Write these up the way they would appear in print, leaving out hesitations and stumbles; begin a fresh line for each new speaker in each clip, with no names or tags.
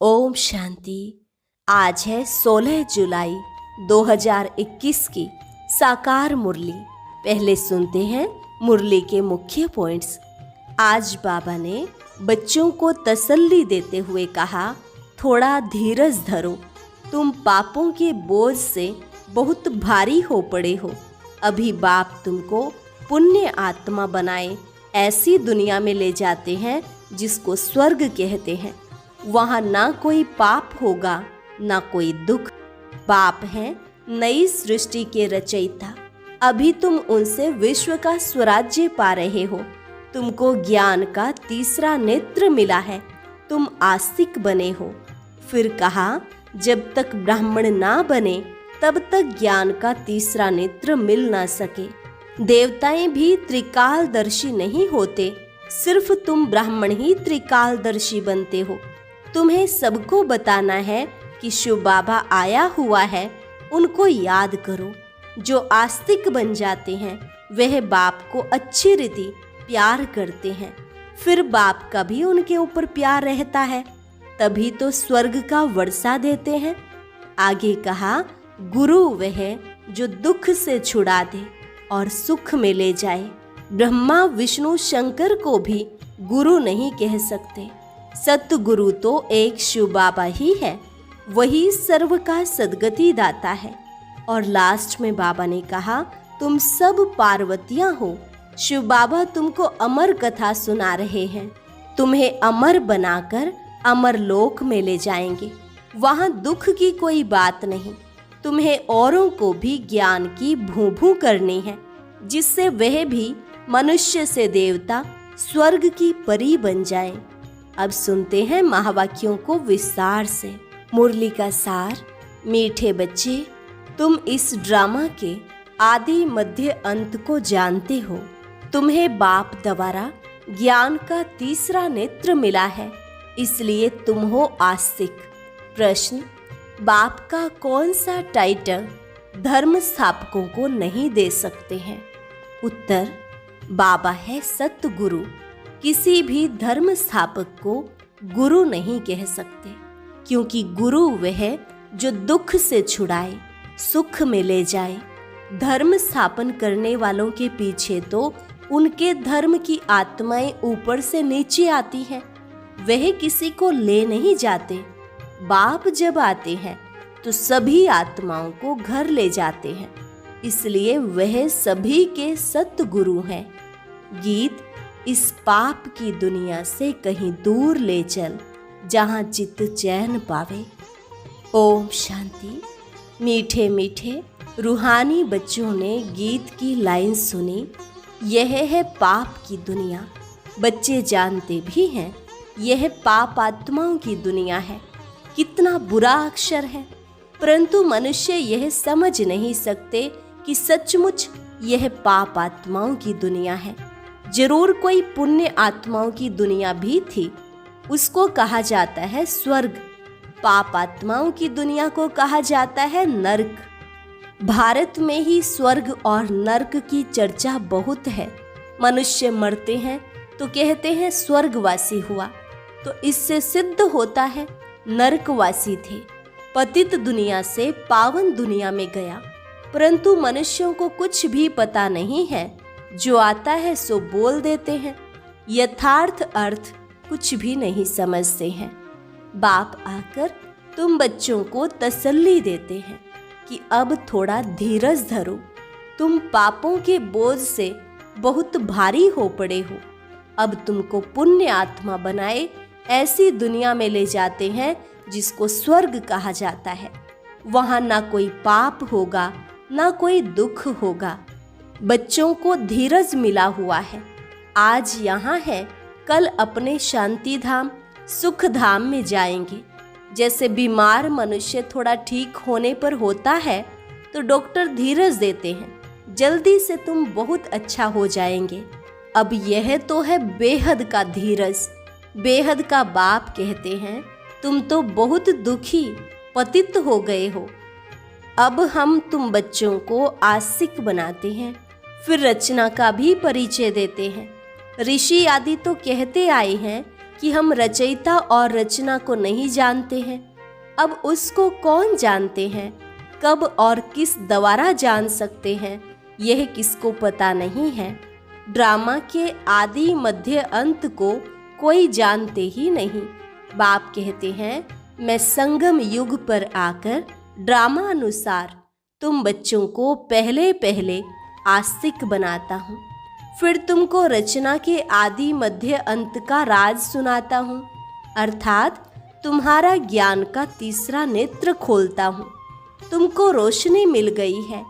ओम शांति। आज है 16 जुलाई 2021 की साकार मुरली। पहले सुनते हैं मुरली के मुख्य पॉइंट्स। आज बाबा ने बच्चों को तसल्ली देते हुए कहा, थोड़ा धीरज धरो, तुम पापों के बोझ से बहुत भारी हो पड़े हो। अभी बाप तुमको पुण्य आत्मा बनाए ऐसी दुनिया में ले जाते हैं जिसको स्वर्ग कहते हैं। वहाँ ना कोई पाप होगा ना कोई दुख। बाप हैं नई सृष्टि के रचयिता। अभी तुम उनसे विश्व का स्वराज्य पा रहे हो। तुमको ज्ञान का तीसरा नेत्र मिला है, तुम आस्तिक बने हो। फिर कहा, जब तक ब्राह्मण ना बने तब तक ज्ञान का तीसरा नेत्र मिल ना सके। देवताएं भी त्रिकालदर्शी नहीं होते, सिर्फ तुम ब्राह्मण ही त्रिकालदर्शी बनते हो। तुम्हें सबको बताना है कि शिव बाबा आया हुआ है, उनको याद करो। जो आस्तिक बन जाते हैं वह बाप को अच्छी रीति प्यार करते हैं, फिर बाप का भी उनके ऊपर प्यार रहता है, तभी तो स्वर्ग का वर्षा देते हैं। आगे कहा, गुरु वह जो दुख से छुड़ा दे और सुख में ले जाए। ब्रह्मा विष्णु शंकर को भी गुरु नहीं कह सकते। सतगुरु तो एक शिव बाबा ही है, वही सर्व का सद्गति दाता है। और लास्ट में बाबा ने कहा, तुम सब पार्वतियां हो, शिव बाबा तुमको अमर कथा सुना रहे हैं। तुम्हें अमर बनाकर अमर लोक में ले जाएंगे। वहाँ दुख की कोई बात नहीं। तुम्हें औरों को भी ज्ञान की भूभू करनी है, जिससे वह भी मनुष्य से देवता स्वर्ग की परी बन जाए। अब सुनते हैं महावाक्यों को विस्तार से। मुरली का सार। मीठे बच्चे, तुम इस ड्रामा के आदि मध्य अंत को जानते हो। तुम्हें बाप द्वारा ज्ञान का तीसरा नेत्र मिला है, इसलिए तुम हो आस्तिक। प्रश्न, बाप का कौन सा टाइटल धर्म स्थापकों को नहीं दे सकते हैं? उत्तर, बाबा है सतगुरु। किसी भी धर्म स्थापक को गुरु नहीं कह सकते, क्योंकि गुरु वह जो दुख से छुड़ाए, सुख में ले जाए। धर्म स्थापन करने वालों के पीछे तो उनके धर्म की आत्माएं ऊपर से नीचे आती हैं, वह किसी को ले नहीं जाते। बाप जब आते हैं तो सभी आत्माओं को घर ले जाते हैं, इसलिए वह सभी के सतगुरु हैं। गीत, इस पाप की दुनिया से कहीं दूर ले चल, जहाँ चित्त चैन पावे। ओम शांति। मीठे मीठे रूहानी बच्चों ने गीत की लाइन सुनी, यह है पाप की दुनिया। बच्चे जानते भी हैं यह पाप आत्माओं की दुनिया है। कितना बुरा अक्षर है, परंतु मनुष्य यह समझ नहीं सकते कि सचमुच यह पाप आत्माओं की दुनिया है। जरूर कोई पुण्य आत्माओं की दुनिया भी थी, उसको कहा जाता है स्वर्ग। पाप आत्माओं की दुनिया को कहा जाता है नरक। भारत में ही स्वर्ग और नरक की चर्चा बहुत है। मनुष्य मरते हैं तो कहते हैं स्वर्गवासी हुआ, तो इससे सिद्ध होता है नरकवासी थे। पतित दुनिया से पावन दुनिया में गया, परंतु मनुष्यों को कुछ भी पता नहीं है। जो आता है सो बोल देते हैं, यथार्थ अर्थ कुछ भी नहीं समझते हैं। बाप आकर तुम बच्चों को तसल्ली देते हैं कि अब थोड़ा धीरज धरो, तुम पापों के बोझ से बहुत भारी हो पड़े हो। अब तुमको पुण्य आत्मा बनाए ऐसी दुनिया में ले जाते हैं जिसको स्वर्ग कहा जाता है। वहाँ ना कोई पाप होगा ना कोई दुख होगा। बच्चों को धीरज मिला हुआ है। आज यहाँ है, कल अपने शांति धाम सुख धाम में जाएंगे। जैसे बीमार मनुष्य थोड़ा ठीक होने पर होता है तो डॉक्टर धीरज देते हैं, जल्दी से तुम बहुत अच्छा हो जाएंगे। अब यह तो है बेहद का धीरज। बेहद का बाप कहते हैं, तुम तो बहुत दुखी पतित हो गए हो। अब हम तुम बच्चों को आस्तिक बनाते हैं, फिर रचना का भी परिचय देते हैं। ऋषि आदि तो कहते आए हैं कि हम रचयिता और रचना को नहीं जानते हैं। अब उसको कौन जानते हैं? कब और किस द्वारा जान सकते हैं, यह किसको पता नहीं है। ड्रामा के आदि मध्य अंत को कोई जानते ही नहीं। बाप कहते हैं, मैं संगम युग पर आकर ड्रामा अनुसार तुम बच्चों को पहले पहले आस्तिक बनाता हूँ, फिर तुमको रचना के आदि मध्य अंत का राज सुनाता हूँ, अर्थात तुम्हारा ज्ञान का तीसरा नेत्र खोलता हूँ। तुमको रोशनी मिल गई है,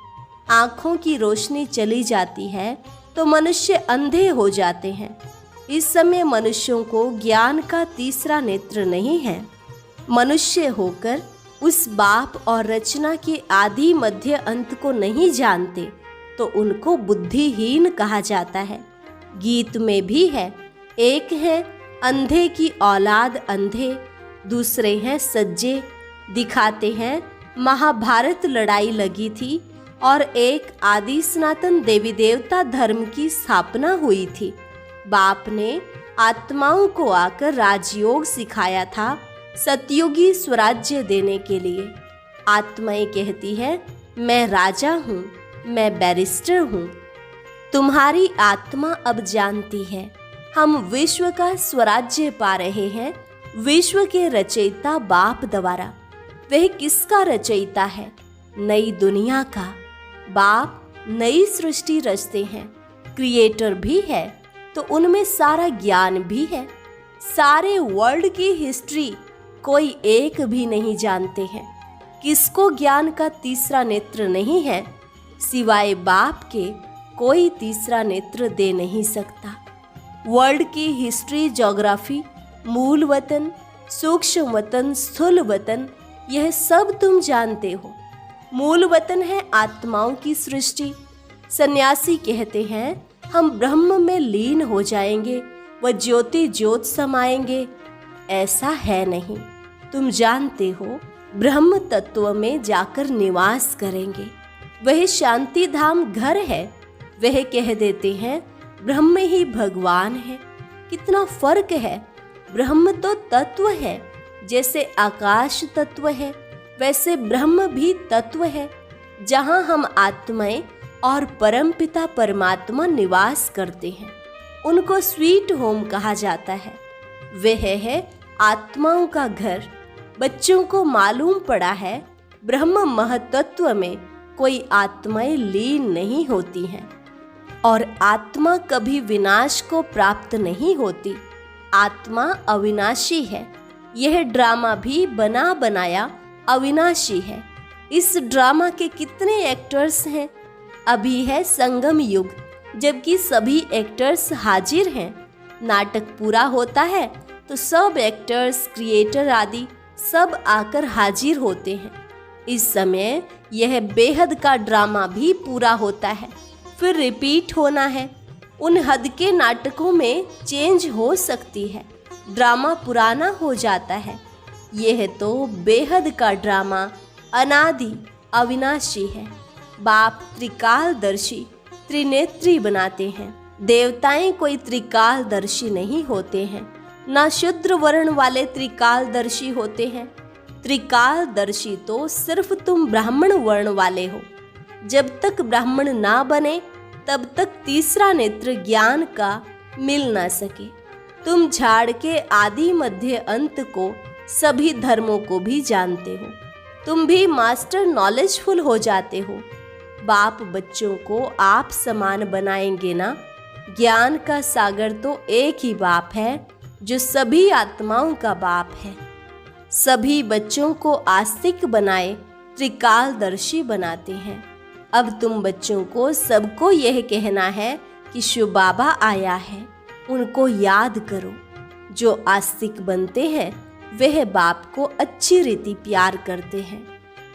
आँखों की रोशनी चली जाती है तो मनुष्य अंधे हो जाते हैं। इस समय मनुष्यों को ज्ञान का तीसरा नेत्र नहीं है। मनुष्य होकर उस बाप और रचना के आदि मध्य अंत को नहीं जानते तो उनको बुद्धिहीन कहा जाता है। गीत में भी है, एक है अंधे की औलाद अंधे, दूसरे हैं सज्जे, दिखाते हैं महाभारत लड़ाई लगी थी और एक आदि सनातन देवी देवता धर्म की स्थापना हुई थी। बाप ने आत्माओं को आकर राजयोग सिखाया था सतयुगी स्वराज्य देने के लिए। आत्माएं कहती है, मैं राजा हूँ, मैं बैरिस्टर हूँ। तुम्हारी आत्मा अब जानती है हम विश्व का स्वराज्य पा रहे हैं विश्व के रचयिता बाप द्वारा। वह किसका रचयिता है? नई दुनिया का। बाप नई सृष्टि रचते हैं, क्रिएटर भी है तो उनमें सारा ज्ञान भी है। सारे वर्ल्ड की हिस्ट्री कोई एक भी नहीं जानते हैं। किसको ज्ञान का तीसरा नेत्र नहीं है? सिवाय बाप के कोई तीसरा नेत्र दे नहीं सकता। वर्ल्ड की हिस्ट्री, ज्योग्राफी, मूल वतन, सूक्ष्म वतन, स्थूल वतन, यह सब तुम जानते हो। मूल वतन है आत्माओं की सृष्टि। सन्यासी कहते हैं, हम ब्रह्म में लीन हो जाएंगे व ज्योति ज्योत समाएंगे। ऐसा है नहीं। तुम जानते हो ब्रह्म तत्व में जाकर निवास करेंगे, वह शांति धाम घर है। वह कह देते हैं ब्रह्म ही भगवान है। कितना फर्क है। ब्रह्म तो तत्व है, जैसे आकाश तत्व है वैसे ब्रह्म भी तत्व है, जहाँ हम आत्माएं और परमपिता परमात्मा निवास करते हैं। उनको स्वीट होम कहा जाता है। वह है आत्माओं का घर। बच्चों को मालूम पड़ा है ब्रह्म महतत्व में कोई आत्माएं लीन नहीं होती हैं और आत्मा कभी विनाश को प्राप्त नहीं होती। आत्मा अविनाशी है। यह ड्रामा भी बना बनाया अविनाशी है। इस ड्रामा के कितने एक्टर्स हैं? अभी है संगम युग, जबकि सभी एक्टर्स हाजिर हैं। नाटक पूरा होता है तो सब एक्टर्स, क्रिएटर आदि सब आकर हाजिर होते हैं। इस समय यह बेहद का ड्रामा भी पूरा होता है, फिर रिपीट होना है। उन हद के नाटकों में चेंज हो सकती है, ड्रामा पुराना हो जाता है। यह तो बेहद का ड्रामा अनादि अविनाशी है। बाप त्रिकालदर्शी, त्रिनेत्री बनाते हैं। देवताएं कोई त्रिकालदर्शी नहीं होते हैं, ना शूद्र वर्ण वाले त्रिकालदर्शी होते हैं। त्रिकालदर्शी तो सिर्फ तुम ब्राह्मण वर्ण वाले हो। जब तक ब्राह्मण ना बने तब तक तीसरा नेत्र ज्ञान का मिल ना सके। तुम झाड़ के आदि मध्य अंत को, सभी धर्मों को भी जानते हो। तुम भी मास्टर नॉलेजफुल हो जाते हो। बाप बच्चों को आप समान बनाएंगे ना। ज्ञान का सागर तो एक ही बाप है जो सभी आत्माओं का बाप है। सभी बच्चों को आस्तिक बनाए त्रिकालदर्शी बनाते हैं। अब तुम बच्चों को सबको यह कहना है कि शिव बाबा आया है, उनको याद करो। जो आस्तिक बनते हैं वह बाप को अच्छी रीति प्यार करते हैं।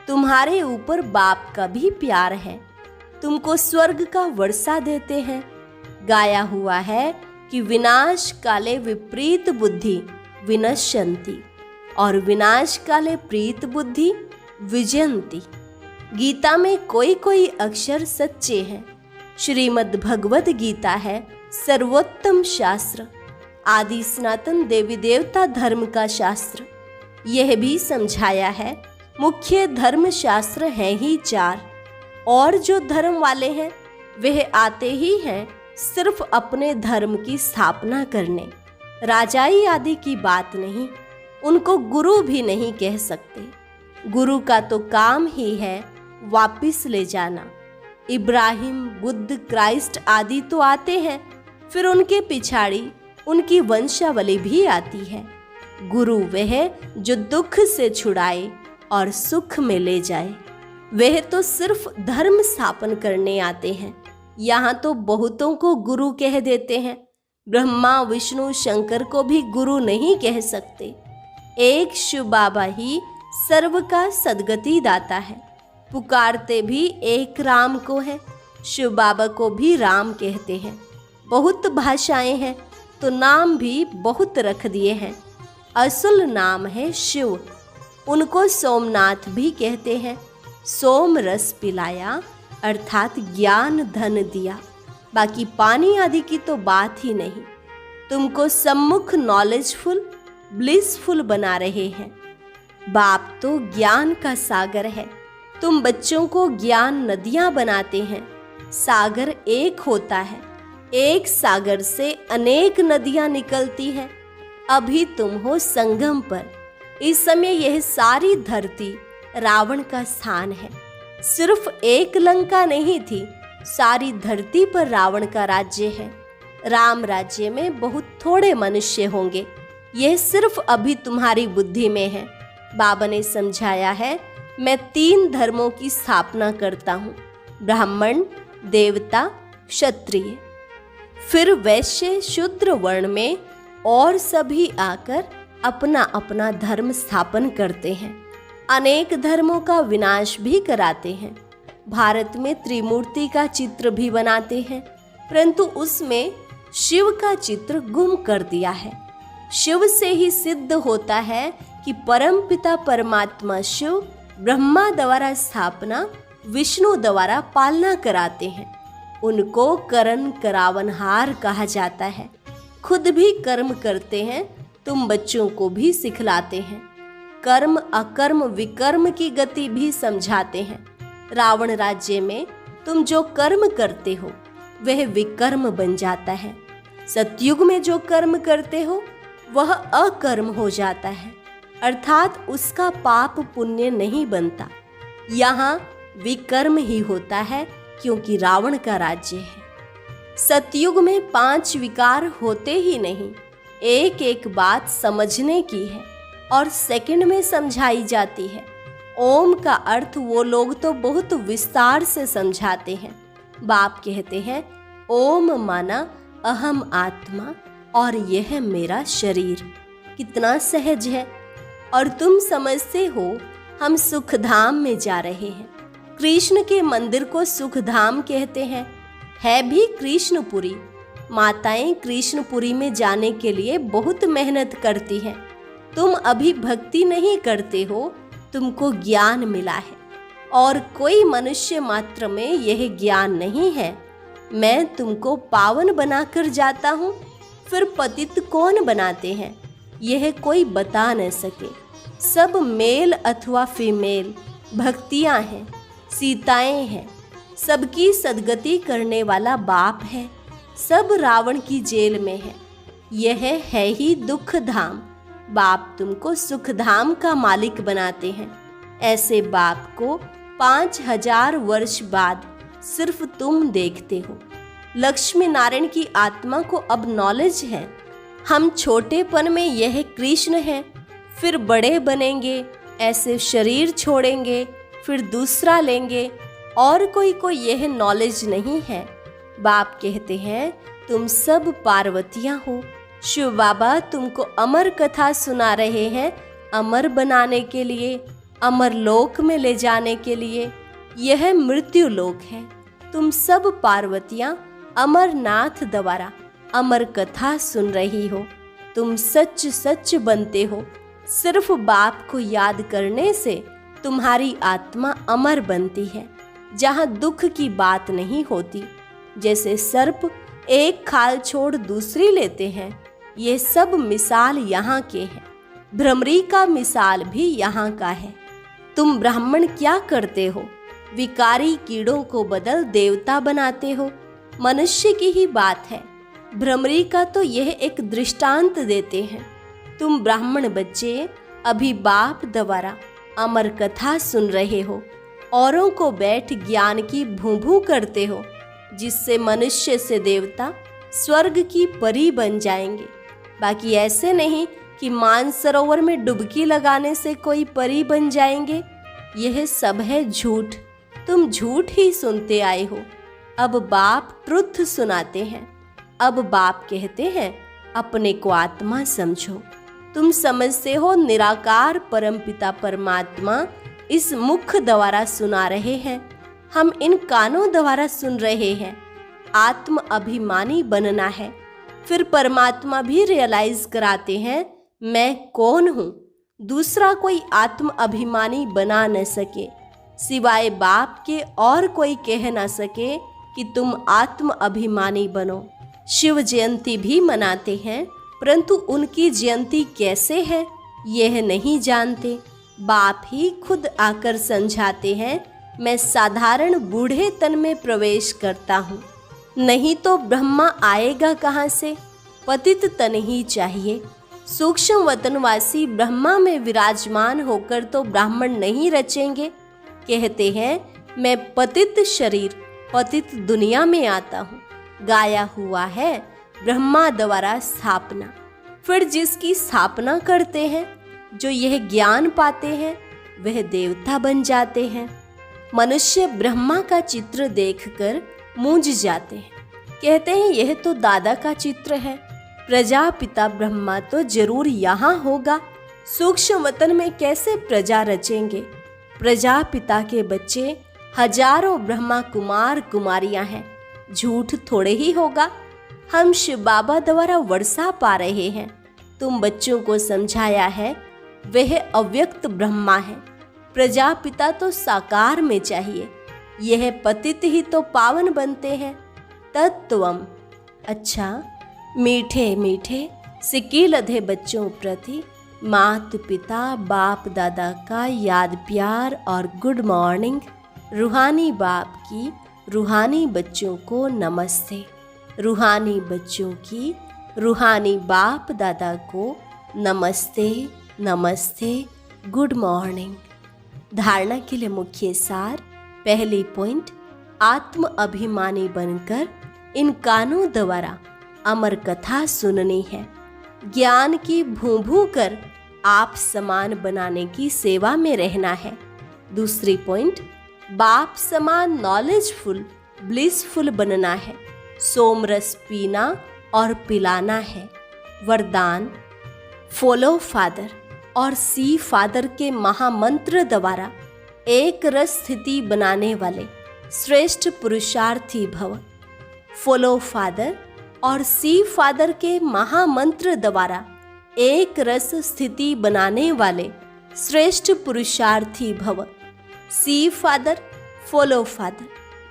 तुम्हारे ऊपर बाप का भी प्यार है, तुमको स्वर्ग का वर्षा देते हैं। गाया हुआ है कि विनाश काले विपरीत बुद्धि विनश्यन्ति और विनाश काले प्रीत बुद्धि विजयन्ति। गीता में कोई कोई अक्षर सच्चे हैं। श्रीमद् भगवद गीता है सर्वोत्तम शास्त्र। आदि सनातन देवी देवता धर्म का शास्त्र। यह भी समझाया है मुख्य धर्म शास्त्र हैं ही 4, और जो धर्म वाले हैं वह आते ही हैं सिर्फ अपने धर्म की स्थापना करने, राजाई आदि की बात नहीं। उनको गुरु भी नहीं कह सकते। गुरु का तो काम ही है वापिस ले जाना। इब्राहिम, बुद्ध, क्राइस्ट आदि तो आते हैं, फिर उनके पिछाड़ी उनकी वंशावली भी आती है। गुरु वह जो दुख से छुड़ाए और सुख में ले जाए। वह तो सिर्फ धर्म स्थापन करने आते हैं। यहाँ तो बहुतों को गुरु कह देते हैं। ब्रह्मा, विष्णु, शंकर को भी गुरु नहीं कह सकते। एक शिव बाबा ही सर्व का सद्गति दाता है। पुकारते भी एक राम को है। शिव बाबा को भी राम कहते हैं। बहुत भाषाएं हैं तो नाम भी बहुत रख दिए हैं। असल नाम है शिव। उनको सोमनाथ भी कहते हैं। सोम रस पिलाया अर्थात ज्ञान धन दिया। बाकी पानी आदि की तो बात ही नहीं। तुमको सम्मुख नॉलेजफुल, ब्लिसफुल बना रहे हैं। बाप तो ज्ञान का सागर है। तुम बच्चों को ज्ञान नदियां बनाते हैं। सागर एक होता है। एक सागर से अनेक नदियां निकलती हैं। अभी तुम हो संगम पर। इस समय यह सारी धरती रावण का स्थान है। सिर्फ एक लंका नहीं थी, सारी धरती पर रावण का राज्य है। राम राज्य में बहुत थोड़े मनुष्य होंगे। यह सिर्फ अभी तुम्हारी बुद्धि में है। बाबा ने समझाया है, मैं 3 धर्मों की स्थापना करता हूँ, ब्राह्मण, देवता, क्षत्रिय। फिर वैश्य, शूद्र वर्ण में और सभी आकर अपना अपना धर्म स्थापन करते हैं। अनेक धर्मों का विनाश भी कराते हैं। भारत में त्रिमूर्ति का चित्र भी बनाते हैं, परंतु उसमें शिव का चित्र गुम कर दिया है। शिव से ही सिद्ध होता है कि परम पिता परमात्मा शिव ब्रह्मा द्वारा स्थापना, विष्णु द्वारा पालना कराते हैं। उनको करण करावनहार कहा जाता है। खुद भी कर्म करते हैं, तुम बच्चों को भी सिखलाते हैं। कर्म, अकर्म, विकर्म की गति भी समझाते हैं। रावण राज्य में तुम जो कर्म करते हो वह विकर्म बन जाता है। सतयुग में जो कर्म करते हो वह अकर्म हो जाता है, अर्थात उसका पाप पुण्य नहीं बनता। यहाँ विकर्म ही होता है क्योंकि रावण का राज्य है। सतयुग में 5 विकार होते ही नहीं। एक एक बात समझने की है और सेकंड में समझाई जाती है। ओम का अर्थ वो लोग तो बहुत विस्तार से समझाते हैं। बाप कहते हैं, ओम माना अहम आत्मा और यह मेरा शरीर। कितना सहज है। और तुम समझते हो हम सुखधाम में जा रहे हैं। कृष्ण के मंदिर को सुखधाम कहते हैं। है भी कृष्णपुरी। माताएं कृष्णपुरी में जाने के लिए बहुत मेहनत करती हैं। तुम अभी भक्ति नहीं करते हो, तुमको ज्ञान मिला है और कोई मनुष्य मात्र में यह ज्ञान नहीं है। मैं तुमको पावन बनाकर जाता हूँ, फिर पतित कौन बनाते हैं यह कोई बता न सके। सब मेल अथवा फीमेल भक्तियाँ हैं, सीताएं हैं। सबकी सदगति करने वाला बाप है। सब रावण की जेल में है। यह है ही दुख धाम। बाप तुमको सुखधाम का मालिक बनाते हैं। ऐसे बाप को 5000 वर्ष बाद सिर्फ तुम देखते हो। लक्ष्मी नारायण की आत्मा को अब नॉलेज है। हम छोटेपन में यह कृष्ण है, फिर बड़े बनेंगे, ऐसे शरीर छोड़ेंगे, फिर दूसरा लेंगे, और कोई को यह नॉलेज नहीं है। बाप कहते हैं, तुम सब पार्वतियां हो। शिव बाबा तुमको अमर कथा सुना रहे हैं, अमर बनाने के लिए, अमर लोक में ले जाने के लिए। यह मृत्यु लोक है। तुम सब पार्वतियां अमरनाथ द्वारा अमर कथा सुन रही हो। तुम सच सच बनते हो। सिर्फ बाप को याद करने से तुम्हारी आत्मा अमर बनती है, जहाँ दुख की बात नहीं होती। जैसे सर्प एक खाल छोड़ दूसरी लेते हैं, ये सब मिसाल यहाँ के हैं। भ्रमरी का मिसाल भी यहाँ का है। तुम ब्राह्मण क्या करते हो? विकारी कीड़ों को बदल देवता बनाते हो। मनुष्य की ही बात है। भ्रमरी का तो यह एक दृष्टांत देते हैं। तुम ब्राह्मण बच्चे अभी बाप द्वारा अमर कथा सुन रहे हो, औरों को बैठ ज्ञान की भूभू करते हो, जिससे मनुष्य से देवता स्वर्ग की परी बन जाएंगे। बाकी ऐसे नहीं कि मानसरोवर में डुबकी लगाने से कोई परी बन जाएंगे। यह सब है झूठ। तुम झूठ ही सुनते आए हो। अब बाप ट्रुथ सुनाते हैं। अब बाप कहते हैं अपने को आत्मा समझो। तुम समझते हो निराकार परमपिता परमात्मा इस मुख द्वारा सुना रहे हैं, हम इन कानों द्वारा सुन रहे हैं। आत्म अभिमानी बनना है। फिर परमात्मा भी रियलाइज कराते हैं मैं कौन हूँ। दूसरा कोई आत्म अभिमानी बना न सके, सिवाय बाप के और कोई कह न सके कि तुम आत्म अभिमानी बनो। शिव जयंती भी मनाते हैं, परंतु उनकी जयंती कैसे है यह नहीं जानते। बाप ही खुद आकर समझाते हैं मैं साधारण बूढ़े तन में प्रवेश करता हूँ, नहीं तो ब्रह्मा आएगा कहाँ से? पतित तन ही चाहिए। सूक्ष्म वतनवासी ब्रह्मा में विराजमान होकर तो ब्राह्मण नहीं रचेंगे। कहते हैं मैं पतित शरीर पतित दुनिया में आता हूँ। गाया हुआ है ब्रह्मा द्वारा स्थापना। फिर जिसकी स्थापना करते हैं, जो यह ज्ञान पाते हैं, वह देवता बन जाते हैं। मनुष्य ब्रह्मा का चित्र देखकर मूंझ जाते हैं। कहते हैं यह तो दादा का चित्र है। प्रजापिता ब्रह्मा तो जरूर यहाँ होगा। सूक्ष्म वतन में कैसे प्रजा रचेंगे? प्रजापिता के बच्चे हजारों ब्रह्मा कुमार कुमारियां हैं। झूठ थोड़े ही होगा। हम शिव बाबा द्वारा वर्षा पा रहे हैं। तुम बच्चों को समझाया है वह अव्यक्त ब्रह्मा है। प्रजापिता तो साकार में चाहिए। यह पतित ही तो पावन बनते हैं। तत्वम। अच्छा, मीठे मीठे सिक्की लधे बच्चों प्रति मात पिता बाप दादा का याद प्यार और गुड मॉर्निंग। रूहानी बाप की रूहानी बच्चों को नमस्ते। रूहानी बच्चों की रूहानी बाप दादा को नमस्ते नमस्ते, गुड मॉर्निंग। धारणा के लिए मुख्य सार। पहली पॉइंट, आत्म अभिमानी बनकर इन कानों द्वारा अमर कथा सुननी है। ज्ञान की भूभू कर आप समान बनाने की सेवा में रहना है। दूसरी पॉइंट, बाप समान नॉलेजफुल ब्लिसफुल बनना है। सोमरस पीना और पिलाना है। वरदान, फॉलो फादर और सी फादर के महामंत्र द्वारा एक रस स्थिति बनाने वाले श्रेष्ठ पुरुषार्थी भव। फॉलो फादर और सी फादर के महामंत्र द्वारा एक रस स्थिति बनाने वाले श्रेष्ठ पुरुषार्थी भव। सी फादर, फॉलो फादर,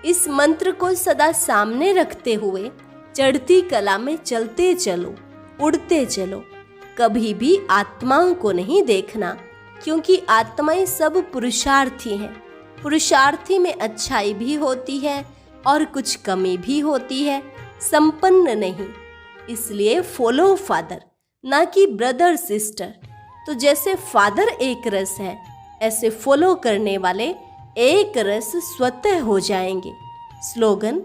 इस मंत्र को सदा सामने रखते हुए चढ़ती कला में चलते चलो, उड़ते चलो। कभी भी आत्माओं को नहीं देखना, क्योंकि आत्माएं सब पुरुषार्थी हैं। पुरुषार्थी में अच्छाई भी होती है और कुछ कमी भी होती है, संपन्न नहीं। इसलिए फॉलो फादर, ना कि ब्रदर सिस्टर। तो जैसे फादर एक रस है, ऐसे फॉलो करने वाले एक रस स्वतः हो जाएंगे। स्लोगन,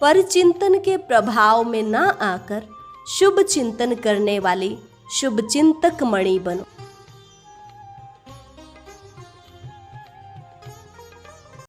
पर चिंतन के प्रभाव में ना आकर शुभ चिंतन करने वाली शुभ चिंतक मणि बनो।